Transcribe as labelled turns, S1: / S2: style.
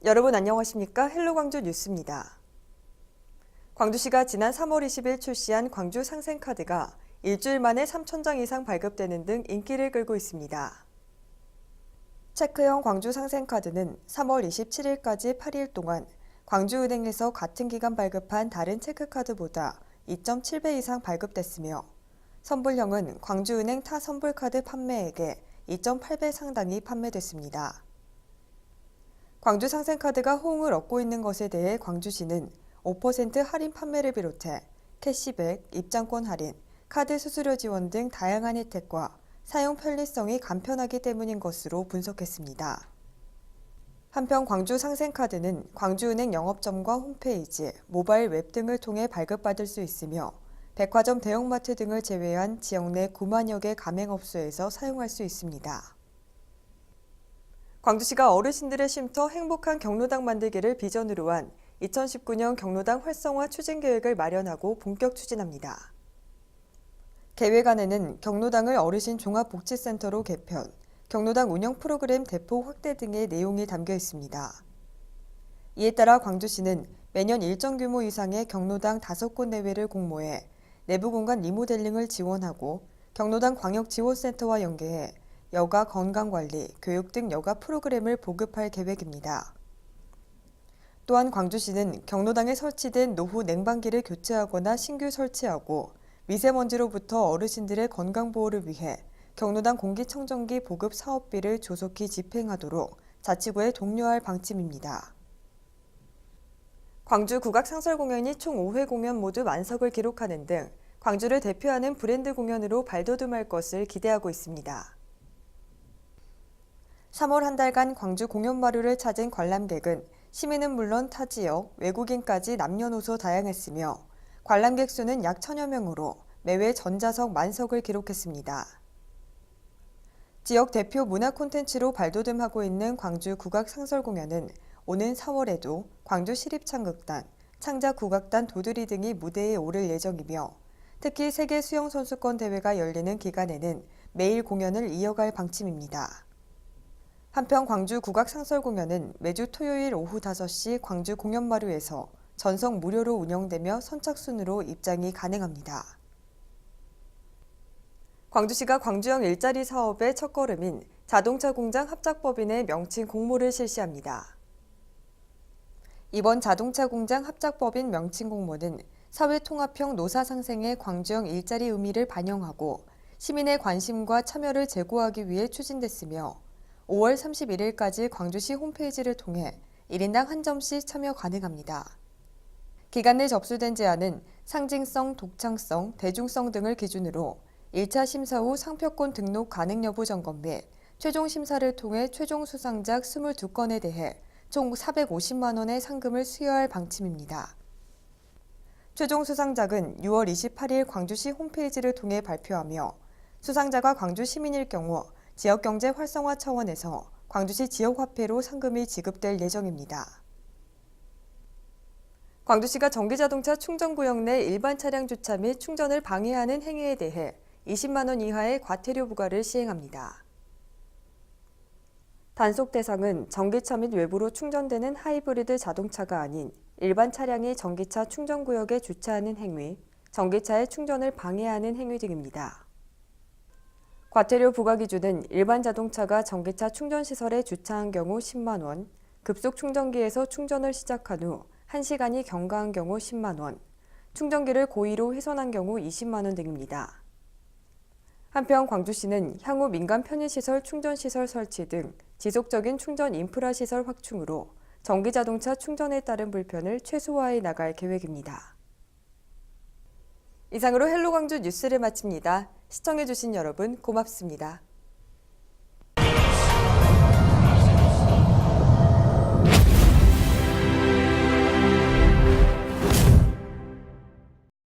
S1: 여러분 안녕하십니까? 헬로 광주 뉴스입니다. 광주시가 지난 3월 20일 출시한 광주 상생카드가 일주일 만에 3,000장 이상 발급되는 등 인기를 끌고 있습니다. 체크형 광주 상생카드는 3월 27일까지 8일 동안 광주은행에서 같은 기간 발급한 다른 체크카드보다 2.7배 이상 발급됐으며 선불형은 광주은행 타 선불카드 판매액의 2.8배 상당이 판매됐습니다. 광주 상생카드가 호응을 얻고 있는 것에 대해 광주시는 5% 할인 판매를 비롯해 캐시백, 입장권 할인, 카드 수수료 지원 등 다양한 혜택과 사용 편리성이 간편하기 때문인 것으로 분석했습니다. 한편 광주 상생카드는 광주은행 영업점과 홈페이지, 모바일 웹 등을 통해 발급받을 수 있으며 백화점 대형마트 등을 제외한 지역 내 9만여 개 가맹업소에서 사용할 수 있습니다. 광주시가 어르신들의 쉼터 행복한 경로당 만들기를 비전으로 한 2019년 경로당 활성화 추진 계획을 마련하고 본격 추진합니다. 계획안에는 경로당을 어르신 종합복지센터로 개편, 경로당 운영 프로그램 대폭 확대 등의 내용이 담겨 있습니다. 이에 따라 광주시는 매년 일정 규모 이상의 경로당 5곳 내외를 공모해 내부 공간 리모델링을 지원하고 경로당 광역지원센터와 연계해 여가 건강관리, 교육 등 여가 프로그램을 보급할 계획입니다. 또한 광주시는 경로당에 설치된 노후 냉방기를 교체하거나 신규 설치하고 미세먼지로부터 어르신들의 건강보호를 위해 경로당 공기청정기 보급 사업비를 조속히 집행하도록 자치구에 독려할 방침입니다. 광주 국악상설 공연이 총 5회 공연 모두 만석을 기록하는 등 광주를 대표하는 브랜드 공연으로 발돋움할 것을 기대하고 있습니다. 3월 한 달간 광주 공연마루를 찾은 관람객은 시민은 물론 타 지역, 외국인까지 남녀노소 다양했으며 관람객 수는 약 1,000여 명으로 매회 전자석 만석을 기록했습니다. 지역 대표 문화 콘텐츠로 발돋움하고 있는 광주 국악상설공연은 오는 4월에도 광주 시립창극단, 창작국악단 도드리 등이 무대에 오를 예정이며 특히 세계 수영선수권 대회가 열리는 기간에는 매일 공연을 이어갈 방침입니다. 한편 광주 국악상설공연은 매주 토요일 오후 5시 광주 공연마루에서 전석 무료로 운영되며 선착순으로 입장이 가능합니다. 광주시가 광주형 일자리 사업의 첫걸음인 자동차 공장 합작법인의 명칭 공모를 실시합니다. 이번 자동차 공장 합작법인 명칭 공모는 사회통합형 노사 상생의 광주형 일자리 의미를 반영하고 시민의 관심과 참여를 제고하기 위해 추진됐으며 5월 31일까지 광주시 홈페이지를 통해 1인당 한 점씩 참여 가능합니다. 기간 내 접수된 제안은 상징성, 독창성, 대중성 등을 기준으로 1차 심사 후 상표권 등록 가능 여부 점검 및 최종 심사를 통해 최종 수상작 22건에 대해 총 450만 원의 상금을 수여할 방침입니다. 최종 수상작은 6월 28일 광주시 홈페이지를 통해 발표하며 수상자가 광주 시민일 경우 지역경제 활성화 차원에서 광주시 지역화폐로 상금이 지급될 예정입니다. 광주시가 전기자동차 충전구역 내 일반 차량 주차 및 충전을 방해하는 행위에 대해 20만 원 이하의 과태료 부과를 시행합니다. 단속 대상은 전기차 및 외부로 충전되는 하이브리드 자동차가 아닌 일반 차량이 전기차 충전구역에 주차하는 행위, 전기차의 충전을 방해하는 행위 등입니다. 과태료 부과 기준은 일반 자동차가 전기차 충전시설에 주차한 경우 10만 원, 급속 충전기에서 충전을 시작한 후 1시간이 경과한 경우 10만 원, 충전기를 고의로 훼손한 경우 20만 원 등입니다. 한편 광주시는 향후 민간 편의시설 충전시설 설치 등 지속적인 충전 인프라 시설 확충으로 전기자동차 충전에 따른 불편을 최소화해 나갈 계획입니다. 이상으로 헬로 광주 뉴스를 마칩니다. 시청해주신 여러분 고맙습니다.